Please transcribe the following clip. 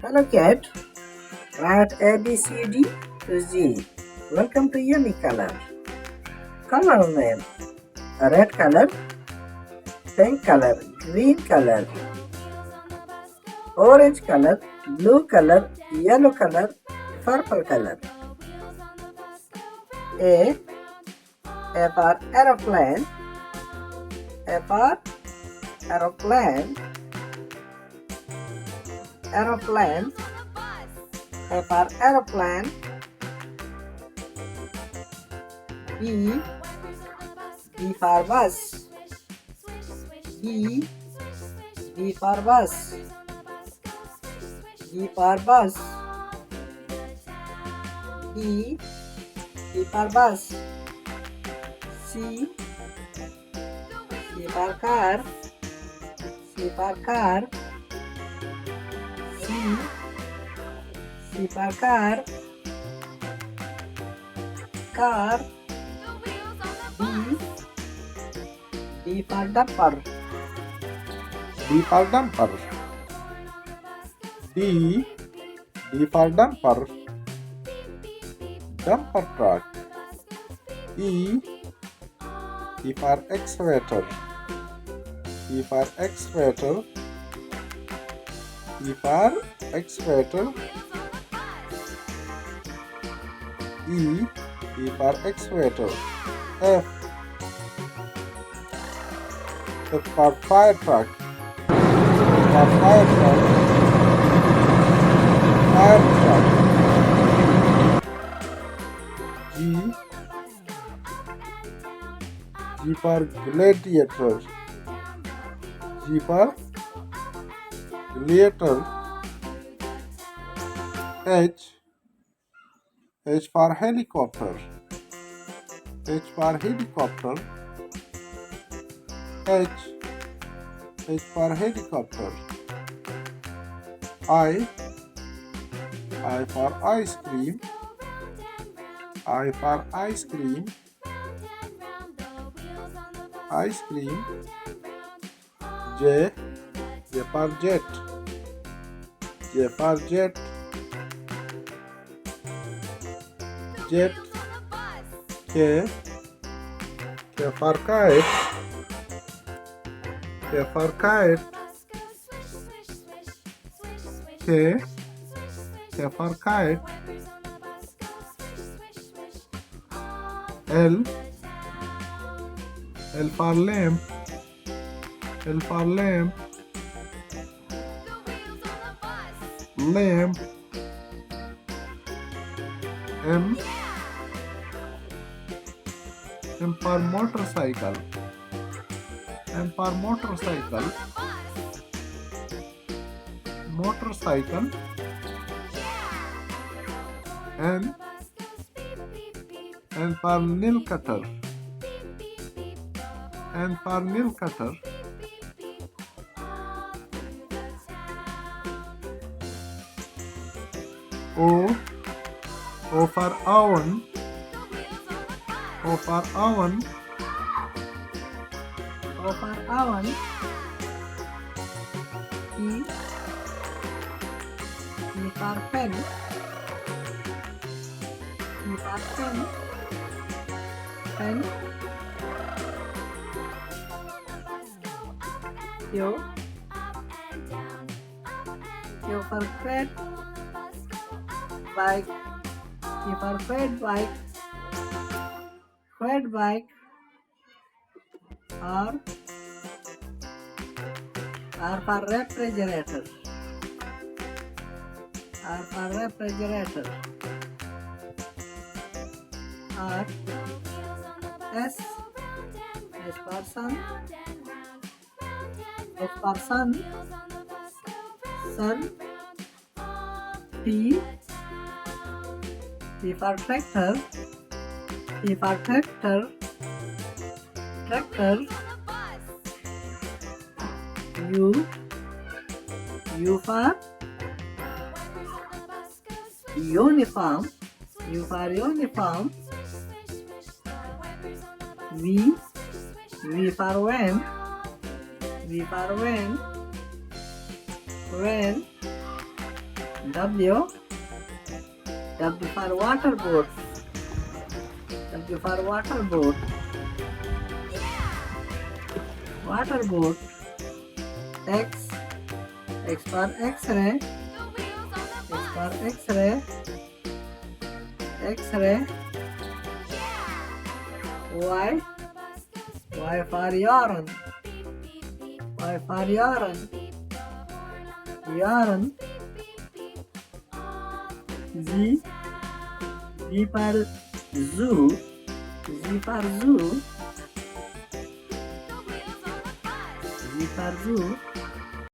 Hello cat, write A B C D to Z. Welcome to Yamee Color. Color name: red color, pink color, green color, orange color, blue color, yellow color, purple color. A for aeroplane, A for aeroplane, aeroplane, A for aeroplane. B for bus, B for bus, B for bus, B for bus. C for car, C for car, C for car, car. D for dumper, D for dumper. D for dumper. Dumper truck. E for excavator. E for excavator. E for excavator. E for excavator. F for fire truck. For fire truck. Fire truck. G for gladiator. G for gladiator. H for helicopter. H for helicopter. H for helicopter. I for ice cream. I for ice cream. Ice cream. J for jet. J for jet. Jet. K for kite. K for kite. K for kite. L for lamp. L for lamp. Lamp. M for motorcycle. M for motorcycle. Motorcycle. N for nail cutter. N for nail cutter. O for oven. O for oven. O for oven. P for pen, P for pen, pen. Q for quad bike, Q for quad bike, quad bike. R for refrigerator, R for refrigerator. R S for sun, S for sun, sun. T for tractor, T for tractor, tractor. U for uniform, U for uniform. V for van, V for van, van. W. W for water boat. W for water boat. Water boat. X. X for X-ray. X for X-ray. X-ray. Y. Y for yarn. Y for yarn. Yarn. Z. Z for zoo. Z for zoo. Z for zoo.